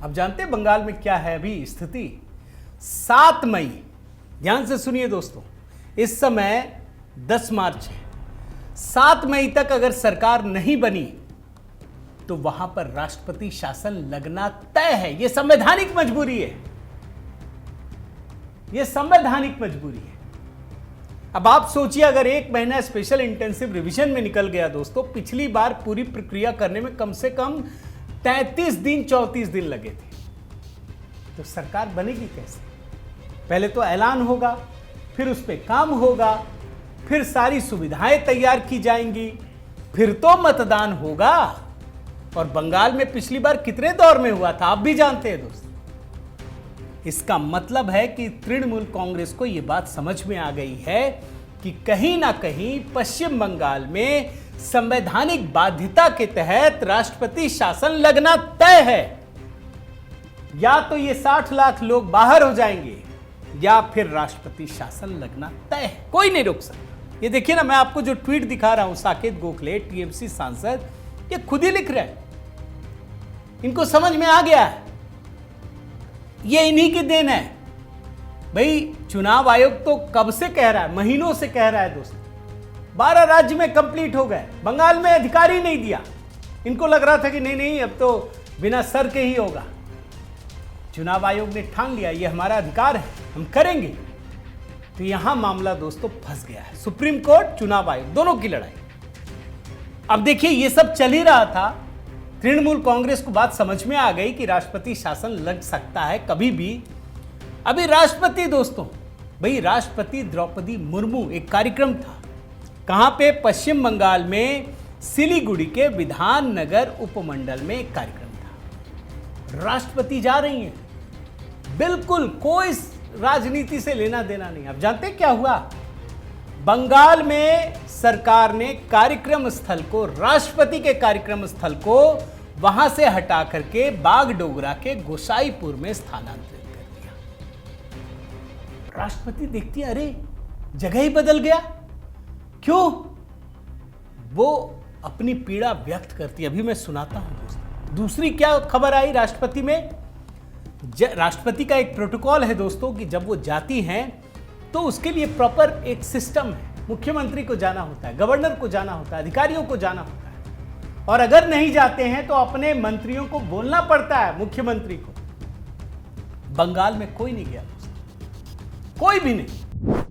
अब जानते हैं बंगाल में क्या है अभी स्थिति। 7 मई, ध्यान से सुनिए दोस्तों, इस समय 10 मार्च है। 7 मई तक अगर सरकार नहीं बनी तो वहां पर राष्ट्रपति शासन लगना तय है। यह संवैधानिक मजबूरी है, यह संवैधानिक मजबूरी है। अब आप सोचिए, अगर 1 महीना स्पेशल इंटेंसिव रिवीजन में निकल गया दोस्तों, पिछली बार पूरी प्रक्रिया करने में कम से कम 33 दिन 34 दिन लगे थे, तो सरकार बनेगी कैसे? पहले तो ऐलान होगा, फिर उस पर काम होगा, फिर सारी सुविधाएं तैयार की जाएंगी, फिर तो मतदान होगा। और बंगाल में पिछली बार कितने दौर में हुआ था आप भी जानते हैं दोस्तों। इसका मतलब है कि तृणमूल कांग्रेस को यह बात समझ में आ गई है कि कहीं ना कहीं पश्चिम बंगाल में संवैधानिक बाध्यता के तहत राष्ट्रपति शासन लगना तय है। या तो ये 60 लाख लोग बाहर हो जाएंगे या फिर राष्ट्रपति शासन लगना तय है, कोई नहीं रोक सकता। ये देखिए ना, मैं आपको जो ट्वीट दिखा रहा हूं, साकेत गोखले टीएमसी सांसद, ये खुद ही लिख रहे हैं, इनको समझ में आ गया है, ये इन्हीं की देन है। भाई चुनाव आयोग तो कब से कह रहा है, महीनों से कह रहा है दोस्तों। 12 राज्य में कंप्लीट हो गए, बंगाल में अधिकार ही नहीं दिया। इनको लग रहा था कि नहीं अब तो बिना सर के ही होगा। चुनाव आयोग ने ठान लिया ये हमारा अधिकार है, हम करेंगे। तो यहां मामला दोस्तों फंस गया है। सुप्रीम कोर्ट, चुनाव आयोग, दोनों की लड़ाई। अब देखिए, ये सब चल ही रहा था, तृणमूल कांग्रेस को बात समझ में आ गई कि राष्ट्रपति शासन लग सकता है कभी भी। अभी राष्ट्रपति दोस्तों, भाई राष्ट्रपति द्रौपदी मुर्मू, एक कार्यक्रम था, कहां पे? पश्चिम बंगाल में सिलीगुड़ी के विधान नगर उपमंडल में एक कार्यक्रम था। राष्ट्रपति जा रही हैं, बिल्कुल कोई राजनीति से लेना देना नहीं। आप जानते हैं क्या हुआ? बंगाल में सरकार ने कार्यक्रम स्थल को, राष्ट्रपति के कार्यक्रम स्थल को वहां से हटा करके बागडोगरा के गोसाईपुर में स्थानांतरित कर दिया। राष्ट्रपति देखती है, अरे जगह ही बदल गया। क्यों? वो अपनी पीड़ा व्यक्त करती है। अभी मैं सुनाता हूं दोस्तों। दूसरी क्या खबर आई राष्ट्रपति में? राष्ट्रपति का एक प्रोटोकॉल है दोस्तों कि जब वो जाती हैं तो उसके लिए प्रॉपर एक सिस्टम है। मुख्यमंत्री को जाना होता है, गवर्नर को जाना होता है, अधिकारियों को जाना होता है, और अगर नहीं जाते हैं तो अपने मंत्रियों को बोलना पड़ता है, मुख्यमंत्री को। बंगाल में कोई नहीं गया, कोई भी नहीं।